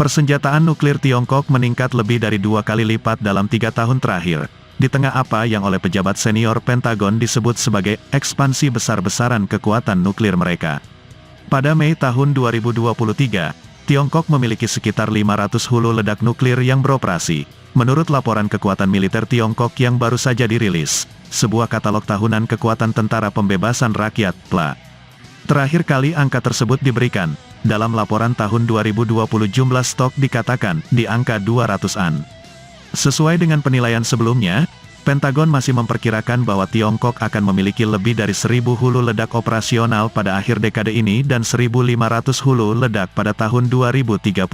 Persenjataan nuklir Tiongkok meningkat lebih dari 2 kali lipat dalam 3 tahun terakhir, di tengah apa yang oleh pejabat senior Pentagon disebut sebagai ekspansi besar-besaran kekuatan nuklir mereka. Pada Mei tahun 2023, Tiongkok memiliki sekitar 500 hulu ledak nuklir yang beroperasi, menurut laporan kekuatan militer Tiongkok yang baru saja dirilis, sebuah katalog tahunan kekuatan Tentara Pembebasan Rakyat, PLA. Terakhir kali angka tersebut diberikan, dalam laporan tahun 2020 jumlah stok dikatakan di angka 200-an. Sesuai dengan penilaian sebelumnya, Pentagon masih memperkirakan bahwa Tiongkok akan memiliki lebih dari 1.000 hulu ledak operasional pada akhir dekade ini dan 1.500 hulu ledak pada tahun 2035.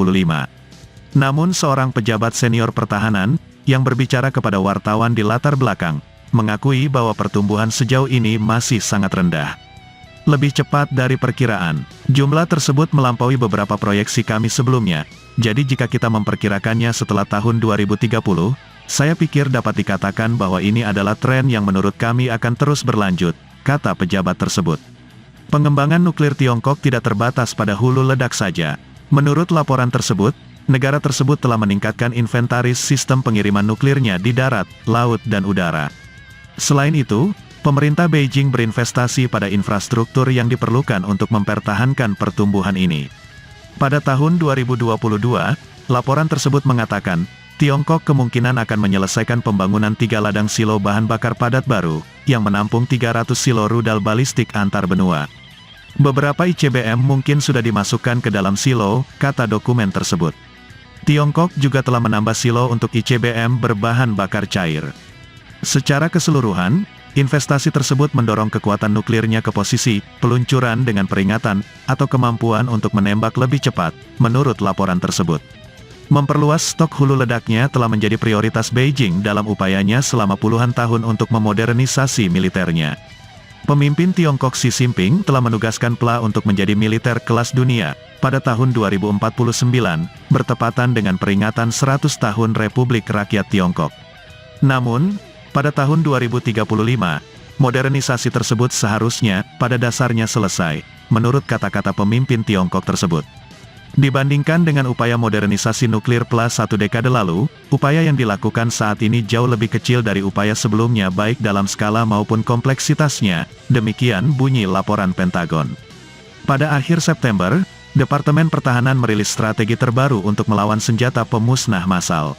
Namun seorang pejabat senior pertahanan, yang berbicara kepada wartawan di latar belakang, mengakui bahwa pertumbuhan sejauh ini masih sangat rendah. Lebih cepat dari perkiraan. Jumlah tersebut melampaui beberapa proyeksi kami sebelumnya, jadi jika kita memperkirakannya setelah tahun 2030, saya pikir dapat dikatakan bahwa ini adalah tren yang menurut kami akan terus berlanjut, kata pejabat tersebut. Pengembangan nuklir Tiongkok tidak terbatas pada hulu ledak saja. Menurut laporan tersebut, negara tersebut telah meningkatkan inventaris sistem pengiriman nuklirnya di darat, laut dan udara. Selain itu, pemerintah Beijing berinvestasi pada infrastruktur yang diperlukan untuk mempertahankan pertumbuhan ini. Pada tahun 2022, laporan tersebut mengatakan, Tiongkok kemungkinan akan menyelesaikan pembangunan 3 ladang silo bahan bakar padat baru, yang menampung 300 silo rudal balistik antar benua. Beberapa ICBM mungkin sudah dimasukkan ke dalam silo, kata dokumen tersebut. Tiongkok juga telah menambah silo untuk ICBM berbahan bakar cair. Secara keseluruhan, investasi tersebut mendorong kekuatan nuklirnya ke posisi peluncuran dengan peringatan atau kemampuan untuk menembak lebih cepat, menurut laporan tersebut. Memperluas stok hulu ledaknya telah menjadi prioritas Beijing dalam upayanya selama puluhan tahun untuk memodernisasi militernya. Pemimpin Tiongkok Xi Jinping telah menugaskan PLA untuk menjadi militer kelas dunia pada tahun 2049, bertepatan dengan peringatan 100 tahun Republik Rakyat Tiongkok. Namun, pada tahun 2035, modernisasi tersebut seharusnya pada dasarnya selesai, menurut kata-kata pemimpin Tiongkok tersebut. Dibandingkan dengan upaya modernisasi nuklir PLA 1 dekade lalu, upaya yang dilakukan saat ini jauh lebih kecil dari upaya sebelumnya baik dalam skala maupun kompleksitasnya, demikian bunyi laporan Pentagon. Pada akhir September, Departemen Pertahanan merilis strategi terbaru untuk melawan senjata pemusnah massal.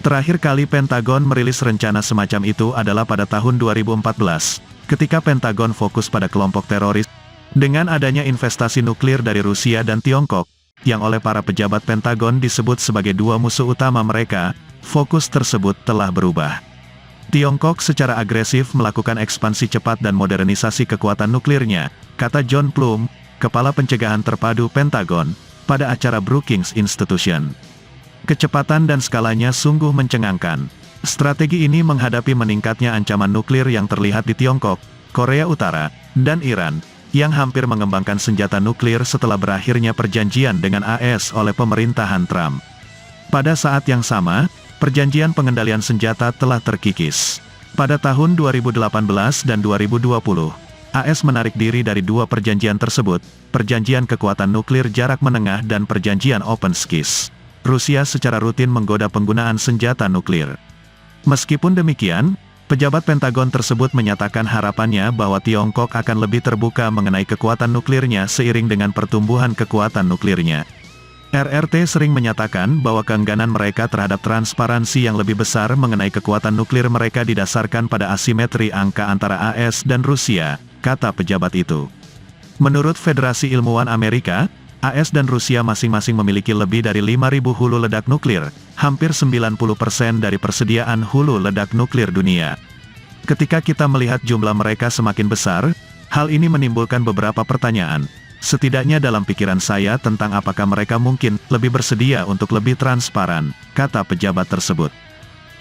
Terakhir kali Pentagon merilis rencana semacam itu adalah pada tahun 2014, ketika Pentagon fokus pada kelompok teroris. Dengan adanya investasi nuklir dari Rusia dan Tiongkok, yang oleh para pejabat Pentagon disebut sebagai dua musuh utama mereka, fokus tersebut telah berubah. Tiongkok secara agresif melakukan ekspansi cepat dan modernisasi kekuatan nuklirnya, kata John Plum, Kepala Pencegahan Terpadu Pentagon, pada acara Brookings Institution. Kecepatan dan skalanya sungguh mencengangkan. Strategi ini menghadapi meningkatnya ancaman nuklir yang terlihat di Tiongkok, Korea Utara, dan Iran, yang hampir mengembangkan senjata nuklir setelah berakhirnya perjanjian dengan AS oleh pemerintahan Trump. Pada saat yang sama, perjanjian pengendalian senjata telah terkikis. Pada tahun 2018 dan 2020, AS menarik diri dari 2 perjanjian tersebut, Perjanjian Kekuatan Nuklir Jarak Menengah dan Perjanjian Open Skies. Rusia secara rutin menggoda penggunaan senjata nuklir. Meskipun demikian, pejabat Pentagon tersebut menyatakan harapannya bahwa Tiongkok akan lebih terbuka mengenai kekuatan nuklirnya seiring dengan pertumbuhan kekuatan nuklirnya. RRT sering menyatakan bahwa keengganan mereka terhadap transparansi yang lebih besar mengenai kekuatan nuklir mereka didasarkan pada asimetri angka antara AS dan Rusia, kata pejabat itu. Menurut Federasi Ilmuwan Amerika, AS dan Rusia masing-masing memiliki lebih dari 5.000 hulu ledak nuklir, hampir 90% dari persediaan hulu ledak nuklir dunia. Ketika kita melihat jumlah mereka semakin besar, hal ini menimbulkan beberapa pertanyaan, setidaknya dalam pikiran saya tentang apakah mereka mungkin lebih bersedia untuk lebih transparan, kata pejabat tersebut.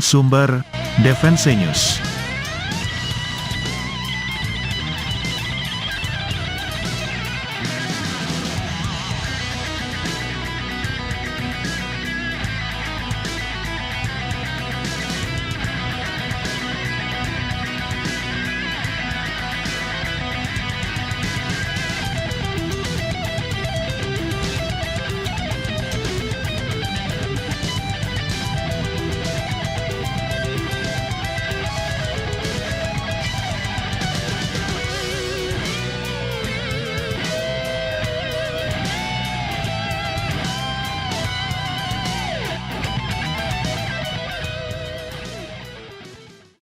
Sumber, Defense News.